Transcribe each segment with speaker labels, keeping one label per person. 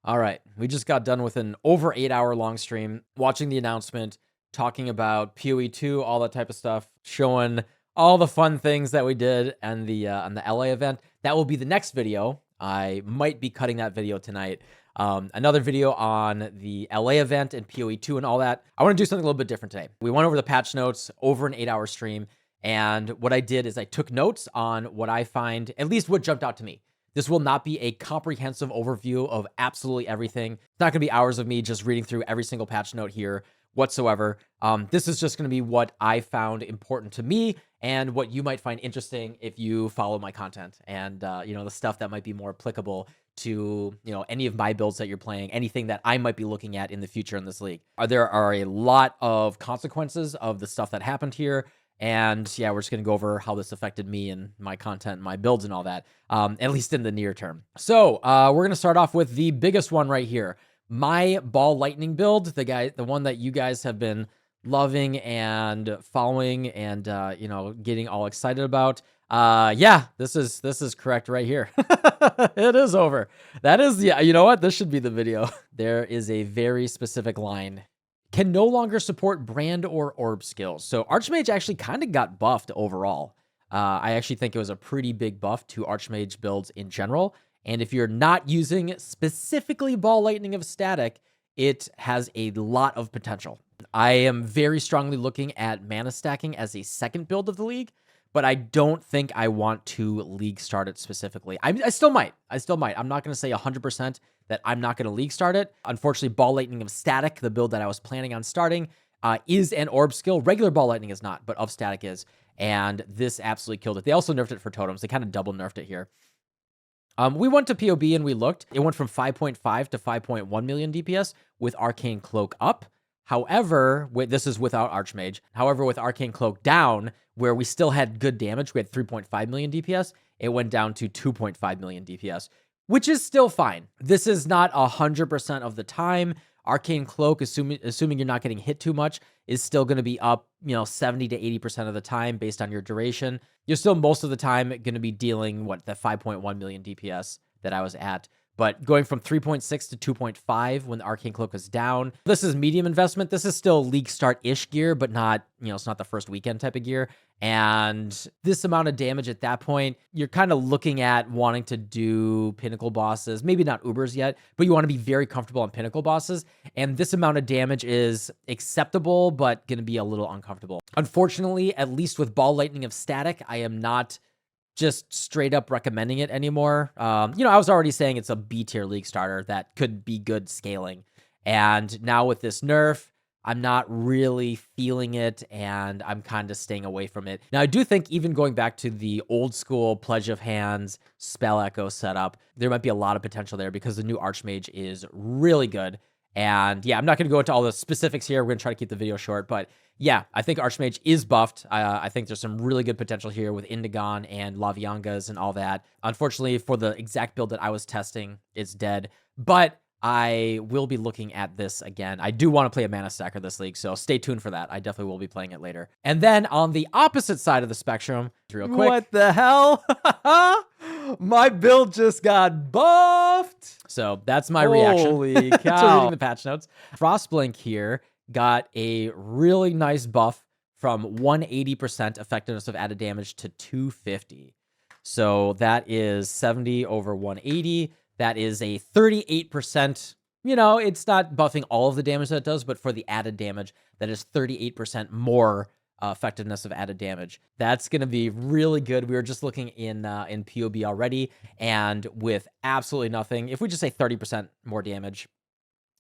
Speaker 1: All right, we just got done with an over 8 hour long stream, watching the announcement, talking about PoE 2, all that type of stuff, showing all the fun things that we did and on the LA event. That will be the next video. I might be cutting that video tonight. Another video on the LA event and PoE 2 and all that. I want to do something a little bit different today. We went over the patch notes over an 8 hour stream, and what I did is I took notes on what I find, at least what jumped out to me. This will not be a comprehensive overview of absolutely everything. It's not going to be hours of me just reading through every single patch note here whatsoever. This is just going to be what I found important to me and what you might find interesting if you follow my content, and the stuff that might be more applicable to any of my builds that you're playing, anything that I might be looking at in the future in this league. There are a lot of consequences of the stuff that happened here. And yeah, we're just going to go over how this affected me and my content and my builds and all that, at least in the near term. So we're going to start off with the biggest one right here. My ball lightning build, the one that you guys have been loving and following and, getting all excited about. Yeah, this is correct right here. It is over. That is, yeah, you know what? This should be the video. There is a very specific line. Can no longer support brand or orb skills. So Archmage actually kind of got buffed overall. I actually think it was a pretty big buff to Archmage builds in general. And if you're not using specifically Ball Lightning of Static, it has a lot of potential. I am very strongly looking at mana stacking as a second build of the league, but I don't think I want to league start it specifically. I still might. I'm not going to say 100% that I'm not going to league start it. Unfortunately, Ball Lightning of Static, the build that I was planning on starting, is an orb skill. Regular Ball Lightning is not, but of Static is. And this absolutely killed it. They also nerfed it for totems. They kind of double nerfed it here. We went to POB and we looked. It went from 5.5 to 5.1 million DPS with Arcane Cloak up. However, this is without Archmage. However, with Arcane Cloak down, where we still had good damage, we had 3.5 million DPS, it went down to 2.5 million DPS, which is still fine. This is not 100% of the time. Arcane Cloak, assuming you're not getting hit too much, is still going to be up, 70 to 80% of the time based on your duration. You're still most of the time going to be dealing, the 5.1 million DPS that I was at. But going from 3.6 to 2.5 when the Arcane Cloak was down, this is medium investment. This is still league start-ish gear, but not, it's not the first weekend type of gear. And this amount of damage at that point, you're kind of looking at wanting to do pinnacle bosses, maybe not Ubers yet, but you want to be very comfortable on pinnacle bosses. And this amount of damage is acceptable, but going to be a little uncomfortable. Unfortunately, at least with Ball Lightning of Static, I am not just straight up recommending it anymore. I was already saying it's a B tier league starter that could be good scaling. And now with this nerf, I'm not really feeling it, and I'm kind of staying away from it. Now, I do think even going back to the old school Pledge of Hands Spell Echo setup, there might be a lot of potential there because the new Archmage is really good. And yeah, I'm not going to go into all the specifics here. We're going to try to keep the video short, but yeah, I think Archmage is buffed. I think there's some really good potential here with Indigon and Laviangas and all that. Unfortunately, for the exact build that I was testing, it's dead. But I will be looking at this again. I do want to play a mana stacker this league, so stay tuned for that. I definitely will be playing it later. And then on the opposite side of the spectrum, real quick. What the hell? My build just got buffed. So that's my reaction. Holy cow. To reading the patch notes. Frostblink here got a really nice buff from 180% effectiveness of added damage to 250. So that is 70 over 180. That is a 38%. It's not buffing all of the damage that it does, but for the added damage, that is 38% more effectiveness of added damage. That's going to be really good. We were just looking in POB already, and with absolutely nothing, if we just say 30% more damage,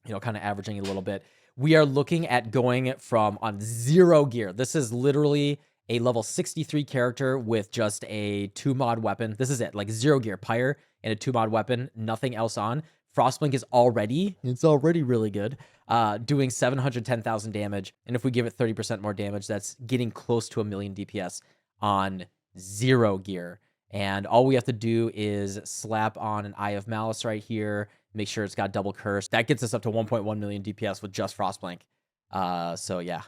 Speaker 1: kind of averaging a little bit, we are looking at going from on 0 gear. This is literally a level 63 character with just a 2-mod weapon. This is it, like 0 gear, Pyre and a 2-mod weapon, nothing else on. Frostblink is already really good, doing 710,000 damage. And if we give it 30% more damage, that's getting close to 1 million DPS on 0 gear. And all we have to do is slap on an Eye of Malice right here, make sure it's got double curse. That gets us up to 1.1 million DPS with just Frostblink. So yeah.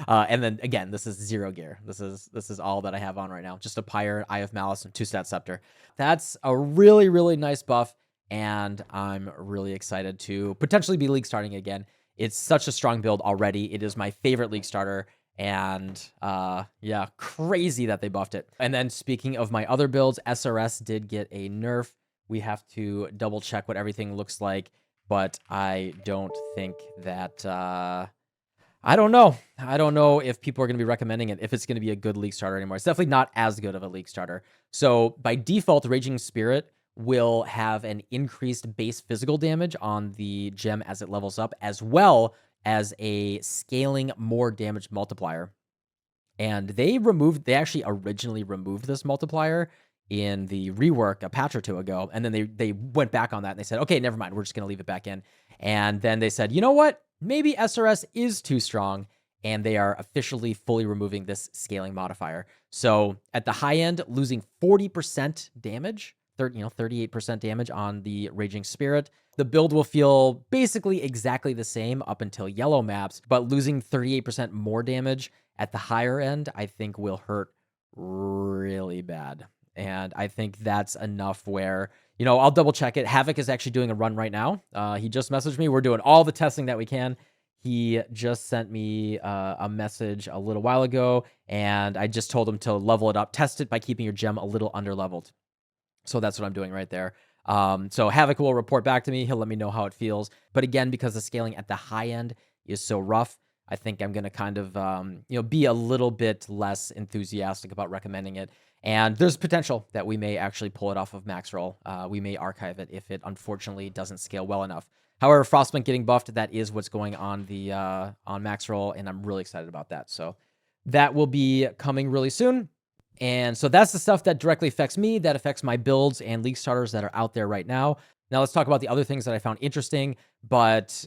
Speaker 1: And then again, this is 0 gear. This is all that I have on right now. Just a Pyre, Eye of Malice, and 2-stat Scepter. That's a really, really nice buff. and I'm really excited to potentially be league starting again. It's such a strong build already. It is my favorite league starter, and yeah, crazy that they buffed it. And then speaking of my other builds, SRS did get a nerf. We have to double check what everything looks like, but I don't think that I don't know. I don't know if people are going to be recommending it, if it's going to be a good league starter anymore. It's definitely not as good of a league starter. So by default, Raging Spirit will have an increased base physical damage on the gem as it levels up, as well as a scaling more damage multiplier. And they actually originally removed this multiplier in the rework a patch or two ago. And then they went back on that and they said, okay, never mind. We're just going to leave it back in. And then they said, you know what? Maybe SRS is too strong. And they are officially fully removing this scaling modifier. So at the high end, losing 40% damage, 38% damage on the Raging Spirit. The build will feel basically exactly the same up until yellow maps, but losing 38% more damage at the higher end, I think will hurt really bad. And I think that's enough where, I'll double check it. Havoc is actually doing a run right now. He just messaged me. We're doing all the testing that we can. He just sent me a message a little while ago, and I just told him to level it up. Test it by keeping your gem a little under-leveled. So that's what I'm doing right there. So Havoc will report back to me. He'll let me know how it feels. But again, because the scaling at the high end is so rough, I think I'm going to kind of, be a little bit less enthusiastic about recommending it. And there's potential that we may actually pull it off of max roll. We may archive it if it unfortunately doesn't scale well enough. However, Frostblink getting buffed, that is what's going on the on max roll, and I'm really excited about that. So that will be coming really soon. And so that's the stuff that directly affects me, that affects my builds and league starters that are out there right now. Now let's talk about the other things that I found interesting, but,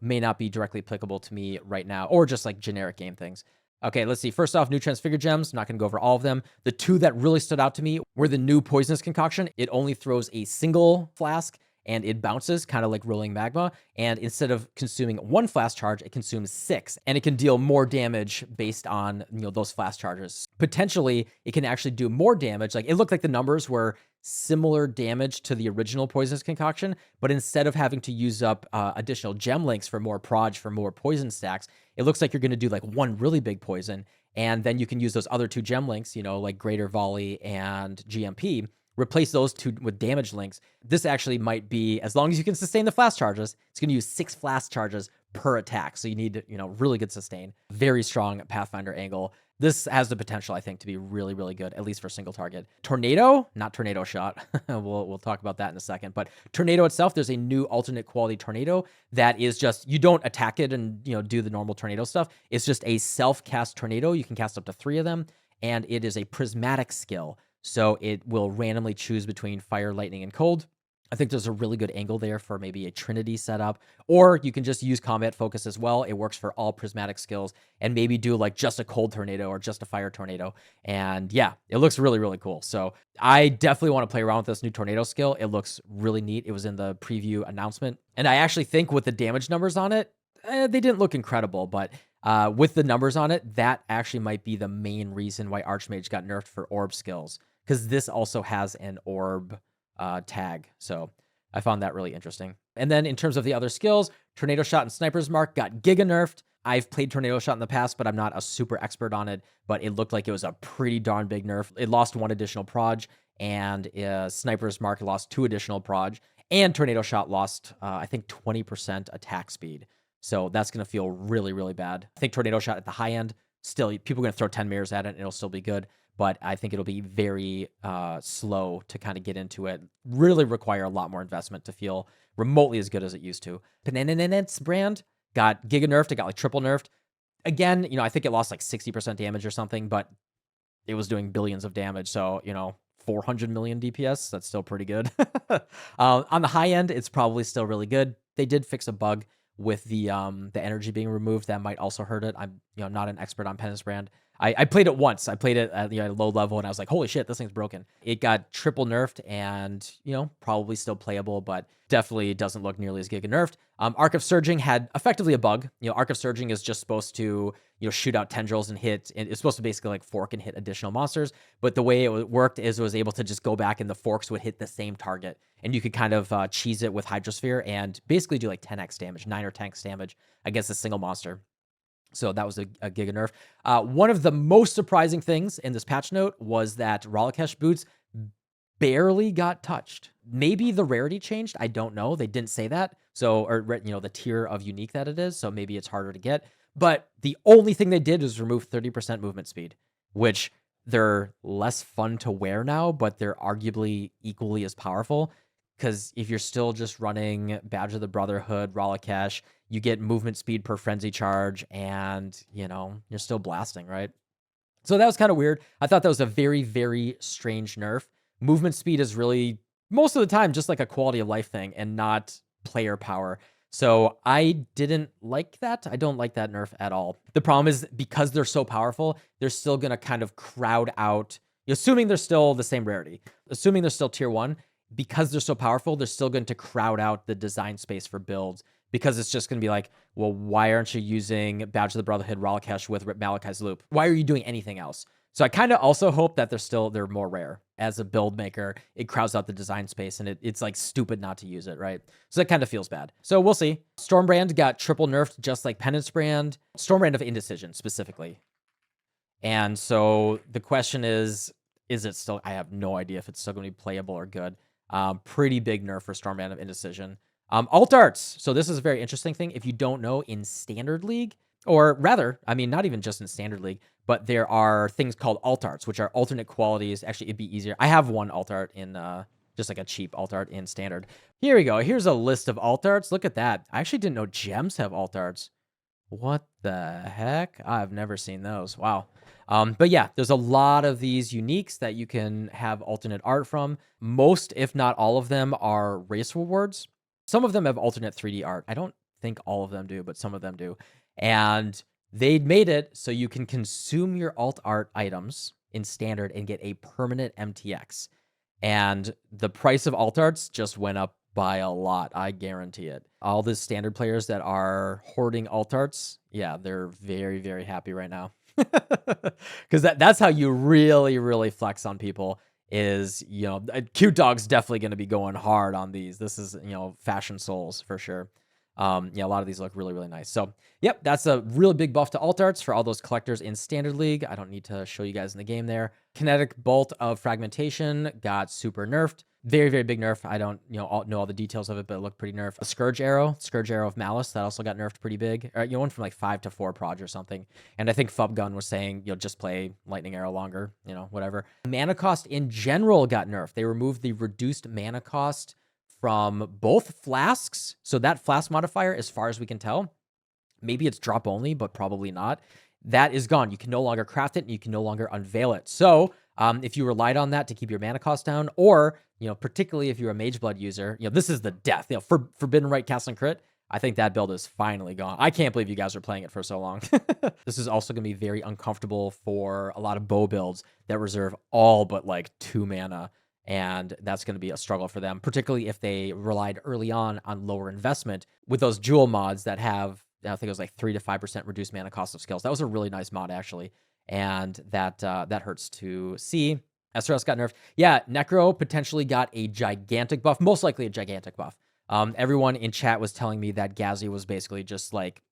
Speaker 1: may not be directly applicable to me right now, or just like generic game things. Okay, let's see. First off, new transfigure gems. I'm not going to go over all of them. The two that really stood out to me were the new poisonous concoction. It only throws a single flask, and it bounces kind of like rolling magma. And instead of consuming one flash charge, it consumes 6, and it can deal more damage based on, those flash charges. Potentially, it can actually do more damage. Like, it looked like the numbers were similar damage to the original poisonous concoction, but instead of having to use up additional gem links for more proj, for more poison stacks, it looks like you're going to do like one really big poison, and then you can use those other 2 gem links, like Greater Volley and GMP, replace those 2 with damage links. This actually might be, as long as you can sustain the flash charges, it's going to use 6 flash charges per attack. So you need, really good sustain. Very strong Pathfinder angle. This has the potential, I think, to be really, really good, at least for single target. Tornado, not Tornado Shot. We'll talk about that in a second. But Tornado itself, there's a new alternate quality Tornado that is just, you don't attack it and, do the normal Tornado stuff. It's just a self-cast Tornado. You can cast up to 3 of them, and it is a prismatic skill. So it will randomly choose between fire, lightning, and cold. I think there's a really good angle there for maybe a Trinity setup, or you can just use combat focus as well. It works for all prismatic skills, and maybe do like just a cold tornado or just a fire tornado. And yeah, it looks really, really cool. So I definitely want to play around with this new tornado skill. It looks really neat. It was in the preview announcement. And I actually think with the damage numbers on it, they didn't look incredible, but with the numbers on it, that actually might be the main reason why Archmage got nerfed for orb skills, because this also has an orb tag. So I found that really interesting. And then in terms of the other skills, Tornado Shot and Sniper's Mark got giga nerfed. I've played Tornado Shot in the past, but I'm not a super expert on it, but it looked like it was a pretty darn big nerf. It lost 1 additional proj, and Sniper's Mark lost 2 additional proj, and Tornado Shot lost, I think, 20% attack speed. So that's going to feel really, really bad. I think Tornado Shot at the high end, still, people are going to throw 10 mirrors at it, and it'll still be good. But I think it'll be very slow to kind of get into it. Really require a lot more investment to feel remotely as good as it used to. Penenenen's brand got giga nerfed. It got like triple nerfed. Again, I think it lost like 60% damage or something, but it was doing billions of damage. So, 400 million DPS, that's still pretty good. On the high end, it's probably still really good. They did fix a bug with the energy being removed that might also hurt it. I'm not an expert on Penance brand. I played it once. I played it at, a low level, and I was like, holy shit, this thing's broken. It got triple nerfed, and probably still playable, but definitely doesn't look nearly as giga nerfed. Arc of Surging had effectively a bug. Arc of Surging is just supposed to shoot out tendrils and hit, and it's supposed to basically like fork and hit additional monsters. But the way it worked is it was able to just go back, and the forks would hit the same target, and you could kind of cheese it with Hydrosphere and basically do like 10x damage, 9 or 10x damage against a single monster. So that was a giga nerf. One of the most surprising things in this patch note was that Ralakesh boots barely got touched. Maybe the rarity changed. I don't know. They didn't say that. So, or the tier of unique that it is. So maybe it's harder to get. But the only thing they did is remove 30% movement speed, which they're less fun to wear now, but they're arguably equally as powerful. Because if you're still just running Badge of the Brotherhood, Ralakesh, you get movement speed per frenzy charge, and you're still blasting, right? So that was kind of weird. I thought that was a very, very strange nerf. Movement speed is really most of the time just like a quality of life thing and not player power. So I didn't like that. I don't like that nerf at all. The problem is because they're so powerful, they're still going to kind of crowd out, assuming they're still the same rarity, assuming they're still tier 1, because they're so powerful, they're still going to crowd out the design space for builds, because it's just going to be like, well, why aren't you using Badge of the Brotherhood Ralakesh with Malachai's Loop? Why are you doing anything else? So I kind of also hope that they're more rare. As a build maker, it crowds out the design space, and it's like stupid not to use it, right? So that kind of feels bad. So we'll see. Stormbrand got triple nerfed, just like Penance Brand. Stormbrand of Indecision, specifically. And so the question is it still... I have no idea if it's still going to be playable or good. Pretty big nerf for Stormbrand of Indecision. Alt arts. So this is a very interesting thing. If you don't know, in Standard League, or rather, I mean, not even just in Standard League, but there are things called alt arts, which are alternate qualities. Actually, it'd be easier. I have one alt art in just like a cheap alt art in Standard. Here we go. Here's a list of alt arts. Look at that. I actually didn't know gems have alt arts. What the heck? I've never seen those. Wow. But yeah, there's a lot of these uniques that you can have alternate art from. Most, if not all of them, are race rewards. Some of them have alternate 3D art. I don't think all of them do, but some of them do. And they made it so you can consume your alt art items in Standard and get a permanent MTX. And the price of alt arts just went up by a lot. I guarantee it. All the Standard players that are hoarding alt arts, yeah, they're very, very happy right now. Because that's how you really, really flex on people. Is Cute Dog's definitely going to be going hard on these. This is fashion souls for sure. A lot of these look really, really nice. So yep, that's a really big buff to alt arts for all those collectors in Standard League. I don't need to show you guys in the game there. Kinetic Bolt of Fragmentation got super nerfed. Very, very big nerf. I don't know all the details of it, but it looked pretty nerfed. A Scourge Arrow of Malice, that also got nerfed pretty big. Went from like 5 to 4 proj or something. And I think Fubgun was saying, just play Lightning Arrow longer, whatever. Mana cost in general got nerfed. They removed the reduced mana cost from both flasks. So that flask modifier, as far as we can tell, maybe it's drop only, but probably not. That is gone. You can no longer craft it, and you can no longer unveil it. So if you relied on that to keep your mana cost down, or particularly if you're a Mageblood user, this is the death. For Forbidden Rite Cast and Crit, I think that build is finally gone. I can't believe you guys are playing it for so long. This is also going to be very uncomfortable for a lot of bow builds that reserve all but like 2 mana. And that's going to be a struggle for them, particularly if they relied early on lower investment with those jewel mods that have, I think it was like 3 to 5% reduced mana cost of skills. That was a really nice mod, actually. And that hurts to see. SRS got nerfed. Yeah, Necro potentially got a gigantic buff, most likely a gigantic buff. Everyone in chat was telling me that Gazi was basically just like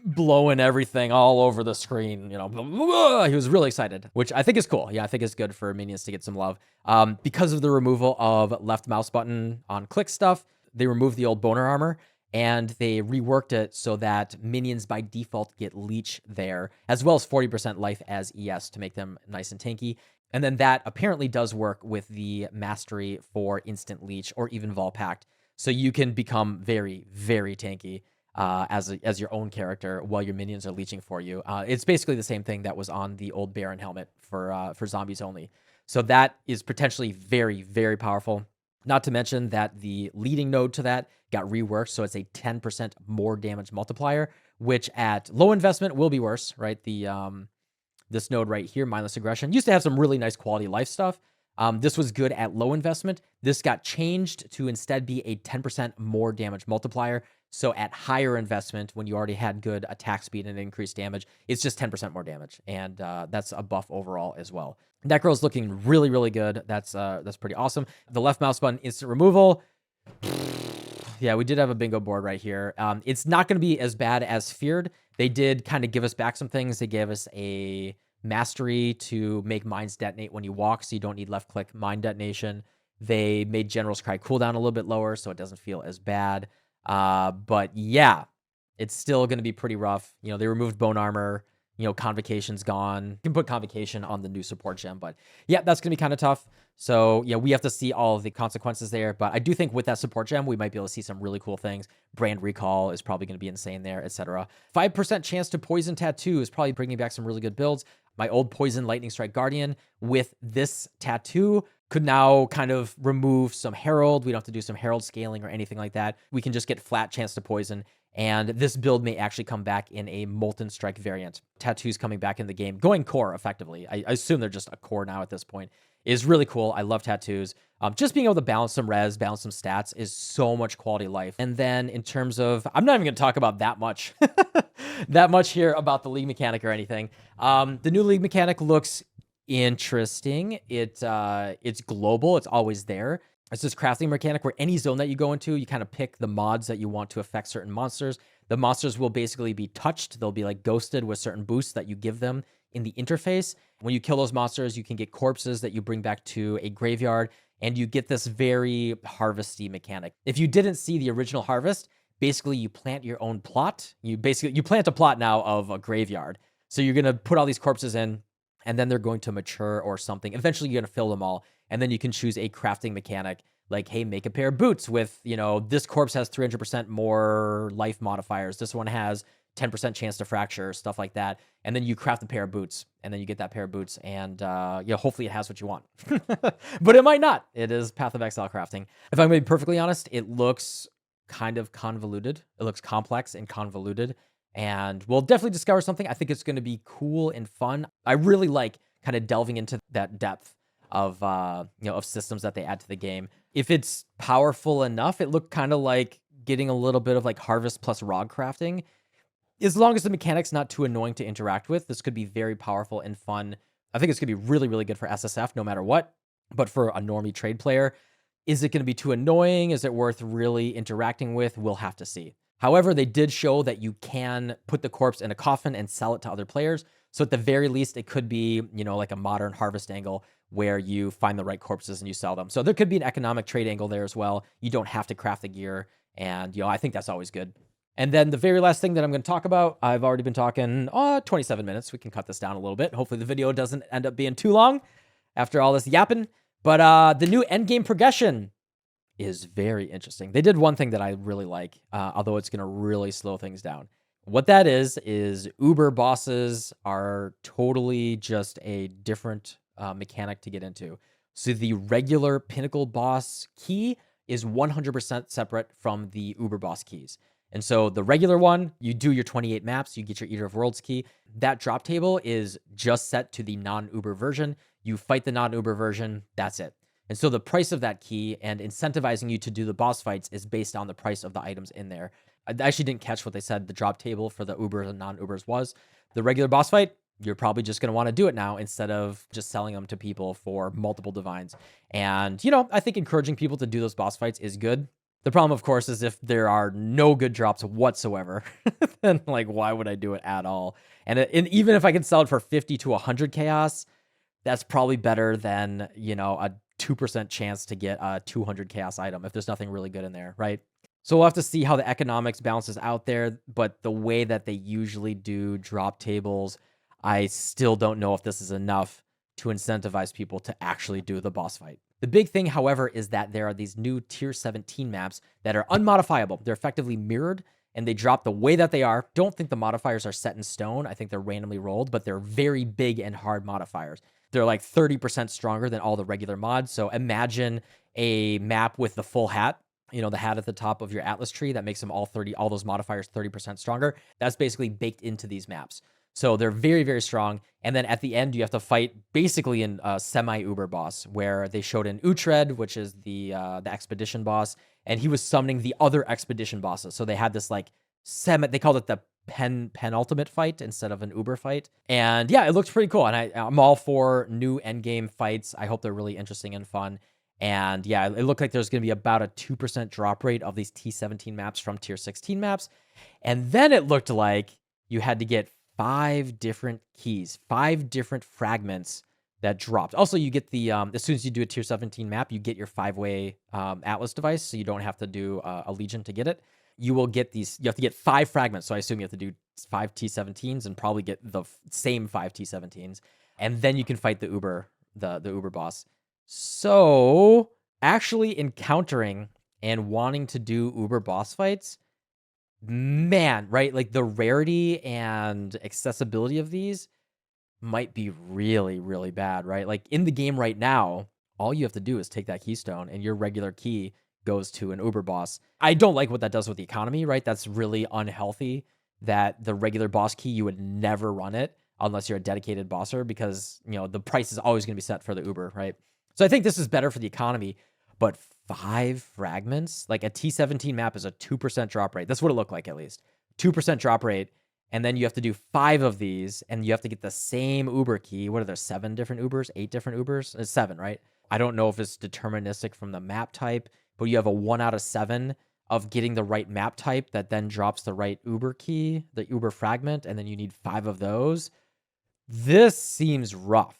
Speaker 1: blowing everything all over the screen, he was really excited, which I think is cool. Yeah, I think it's good for minions to get some love. Because of the removal of left mouse button on click stuff, they removed the old boner armor, and they reworked it so that minions by default get leech there, as well as 40% life as ES to make them nice and tanky. And then that apparently does work with the mastery for instant leech or even Vol Pact. So you can become very, very tanky as your own character while your minions are leeching for you. It's basically the same thing that was on the old Baron helmet for zombies only. So that is potentially very, very powerful. Not to mention that the leading node to that got reworked, so it's a 10% more damage multiplier, which at low investment will be worse, right? The This node right here, mindless aggression, used to have some really nice quality of life stuff. This was good at low investment. This got changed to instead be a 10% more damage multiplier. So at higher investment, when you already had good attack speed and increased damage, it's just 10% more damage. And that's a buff overall as well. Necro's looking really, really good. That's pretty awesome. The left mouse button, instant removal. Yeah, we did have a bingo board right here. It's not going to be as bad as feared. They did kind of give us back some things. They gave us a mastery to make mines detonate when you walk, so you don't need left click mine detonation. They made General's Cry cooldown a little bit lower, so it doesn't feel as bad. But yeah, it's still going to be pretty rough. You know, they removed bone armor. You know, Convocation's gone. You can put Convocation on the new support gem, but yeah, that's going to be kind of tough. So yeah, we have to see all of the consequences there. But I do think with that support gem, we might be able to see some really cool things. Brand recall is probably going to be insane there, etc. 5% chance to poison tattoo is probably bringing back some really good builds. My old poison lightning strike guardian with this tattoo could now kind of remove some herald. We don't have to do some herald scaling or anything like that. We can just get flat chance to poison. And this build may actually come back in a Molten Strike variant. Tattoos coming back in the game, going core effectively. I assume they're just a core now at this point. Is really cool. I love tattoos. Just being able to balance some res, balance some stats is so much quality of life. And then in terms of, I'm not even going to talk about that much, that much here about the league mechanic or anything. The new league mechanic looks interesting. It's global. It's always there. It's this crafting mechanic where any zone that you go into, you kind of pick the mods that you want to affect certain monsters. The monsters will basically be touched. They'll be like ghosted with certain boosts that you give them in the interface. When you kill those monsters, you can get corpses that you bring back to a graveyard, and you get this very harvesty mechanic. If you didn't see the original Harvest, basically you plant your own plot. You plant a plot now of a graveyard. So you're going to put all these corpses in, and then they're going to mature or something. Eventually, you're going to fill them all. And then you can choose a crafting mechanic like, hey, make a pair of boots with, you know, this corpse has 300% more life modifiers. This one has 10% chance to fracture, stuff like that. And then you craft a pair of boots, and then you get that pair of boots, and hopefully it has what you want. But it might not. It is Path of Exile crafting. If I'm going to be perfectly honest, it looks kind of convoluted. It looks complex and convoluted. And we'll definitely discover something. I think it's going to be cool and fun. I really like kind of delving into that depth of of systems that they add to the game. If it's powerful enough, it looked kind of like getting a little bit of like Harvest plus Rog crafting. As long as the mechanic's not too annoying to interact with, this could be very powerful and fun. I think it's going to be really, really good for SSF no matter what. But for a normie trade player, is it going to be too annoying? Is it worth really interacting with? We'll have to see. However, they did show that you can put the corpse in a coffin and sell it to other players. So at the very least, it could be, like a modern Harvest angle where you find the right corpses and you sell them. So there could be an economic trade angle there as well. You don't have to craft the gear. And, I think that's always good. And then the very last thing that I'm going to talk about, I've already been talking 27 minutes. We can cut this down a little bit. Hopefully the video doesn't end up being too long after all this yapping. But the new endgame progression is very interesting. They did one thing that I really like, although it's going to really slow things down. What that is Uber bosses are totally just a different mechanic to get into. So the regular Pinnacle boss key is 100% separate from the Uber boss keys. And so the regular one, you do your 28 maps, you get your Eater of Worlds key. That drop table is just set to the non-Uber version. You fight the non-Uber version, that's it. And so the price of that key and incentivizing you to do the boss fights is based on the price of the items in there. I actually didn't catch what they said the drop table for the Ubers and non-Ubers was. The regular boss fight, you're probably just going to want to do it now instead of just selling them to people for multiple divines. And, I think encouraging people to do those boss fights is good. The problem, of course, is if there are no good drops whatsoever, then why would I do it at all? And even if I can sell it for 50 to 100 chaos, that's probably better than, a 2% chance to get a 200 chaos item if there's nothing really good in there, right? So we'll have to see how the economics balances out there, but the way that they usually do drop tables, I still don't know if this is enough to incentivize people to actually do the boss fight. The big thing, however, is that there are these new tier 17 maps that are unmodifiable. They're effectively mirrored, and they drop the way that they are. Don't think the modifiers are set in stone. I think they're randomly rolled, but they're very big and hard modifiers. They're like 30% stronger than all the regular mods. So imagine a map with the full hat, the hat at the top of your Atlas tree that makes them all those modifiers 30% stronger. That's basically baked into these maps. So they're very, very strong. And then at the end, you have to fight basically in a semi-Uber boss, where they showed an Uhtred, which is the expedition boss, and he was summoning the other expedition bosses. So they had this like they called it the penultimate fight instead of an Uber fight. And yeah, it looks pretty cool. And I'm all for new endgame fights. I hope they're really interesting and fun. And yeah, it looked like there's going to be about a 2% drop rate of these T17 maps from tier 16 maps. And then it looked like you had to get 5 different keys, 5 different fragments that dropped. Also, you get the, as soon as you do a tier 17 map, you get your 5-way Atlas device, so you don't have to do a Legion to get it. You will get these, you have to get 5 fragments, so I assume you have to do 5 T17s and probably get the same 5 T17s, and then you can fight the Uber boss. So, actually encountering and wanting to do Uber boss fights, man, right? Like the rarity and accessibility of these might be really, really bad, right? Like in the game right now, all you have to do is take that keystone and your regular key goes to an Uber boss. I don't like what that does with the economy, right? That's really unhealthy that the regular boss key, you would never run it unless you're a dedicated bosser because, you know, the price is always going to be set for the Uber, right? So I think this is better for the economy, but 5 fragments, like a T17 map is a 2% drop rate. That's what it looked like, at least 2% drop rate. And then you have to do 5 of these and you have to get the same Uber key. What are there? 7 different Ubers, 8 different Ubers? It's 7, right? I don't know if it's deterministic from the map type, but you have a 1 out of 7 of getting the right map type that then drops the right Uber key, the Uber fragment. And then you need 5 of those. This seems rough.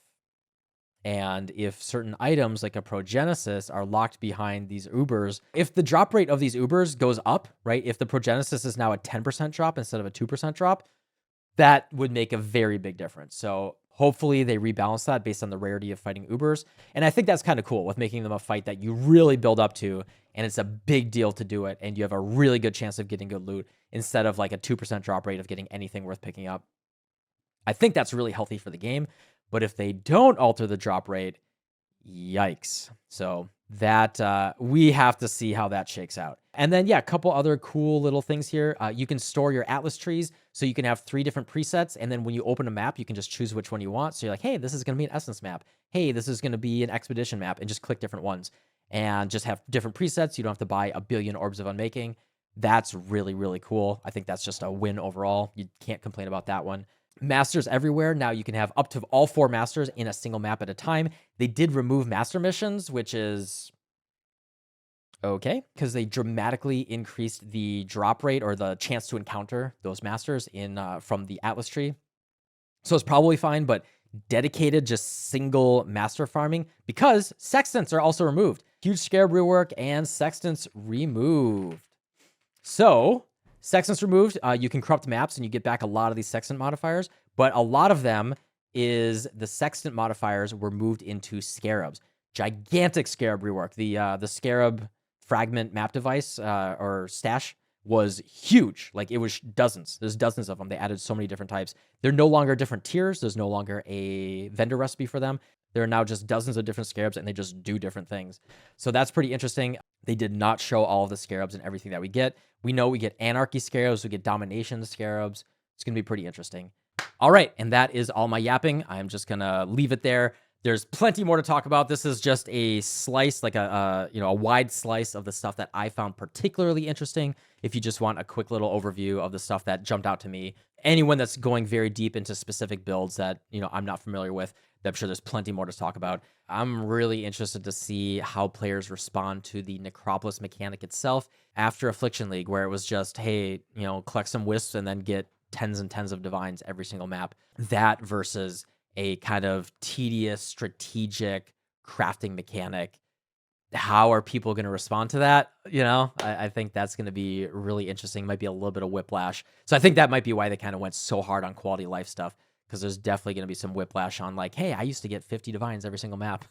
Speaker 1: And if certain items like a Progenesis are locked behind these Ubers, if the drop rate of these Ubers goes up, right? If the Progenesis is now a 10% drop instead of a 2% drop, that would make a very big difference. So hopefully they rebalance that based on the rarity of fighting Ubers. And I think that's kind of cool with making them a fight that you really build up to. And it's a big deal to do it. And you have a really good chance of getting good loot instead of like a 2% drop rate of getting anything worth picking up. I think that's really healthy for the game. But if they don't alter the drop rate, yikes. So that we have to see how that shakes out. And then, yeah, a couple other cool little things here. You can store your Atlas trees. So you can have 3 different presets. And then when you open a map, you can just choose which one you want. So you're like, hey, this is going to be an Essence map. Hey, this is going to be an Expedition map. And just click different ones. And just have different presets. You don't have to buy a billion Orbs of Unmaking. That's really, really cool. I think that's just a win overall. You can't complain about that one. Masters everywhere. Now you can have up to all 4 masters in a single map at a time. They did remove master missions, which is okay, because they dramatically increased the drop rate or the chance to encounter those masters in from the Atlas tree. So it's probably fine, but dedicated just single master farming because sextants are also removed. Huge scarab rework and sextants removed. So sextants removed, you can corrupt maps and you get back a lot of these sextant modifiers, but a lot of them is the sextant modifiers were moved into scarabs. Gigantic scarab rework. The scarab fragment map device or stash was huge. Like it was dozens. There's dozens of them. They added so many different types. They're no longer different tiers. There's no longer a vendor recipe for them. There are now just dozens of different scarabs and they just do different things. So that's pretty interesting. They did not show all of the scarabs and everything that we get. We know we get anarchy scarabs, we get domination scarabs. It's going to be pretty interesting. All right, and that is all my yapping. I'm just going to leave it there. There's plenty more to talk about. This is just a slice, like a wide slice of the stuff that I found particularly interesting. If you just want a quick little overview of the stuff that jumped out to me, anyone that's going very deep into specific builds that, I'm not familiar with, I'm sure there's plenty more to talk about. I'm really interested to see how players respond to the Necropolis mechanic itself after Affliction League, where it was just, hey, collect some wisps and then get tens and tens of divines every single map. That versus a kind of tedious, strategic crafting mechanic. How are people going to respond to that? I think that's going to be really interesting. Might be a little bit of whiplash. So I think that might be why they kind of went so hard on quality of life stuff. Because there's definitely going to be some whiplash on like, hey, I used to get 50 divines every single map.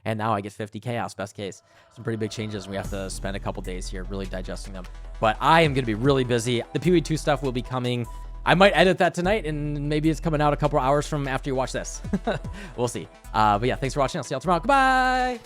Speaker 1: And now I get 50 chaos, best case. Some pretty big changes. And we have to spend a couple days here really digesting them. But I am going to be really busy. The PoE2 stuff will be coming. I might edit that tonight, and maybe it's coming out a couple hours from after you watch this. We'll see. But yeah, thanks for watching. I'll see y'all tomorrow. Goodbye.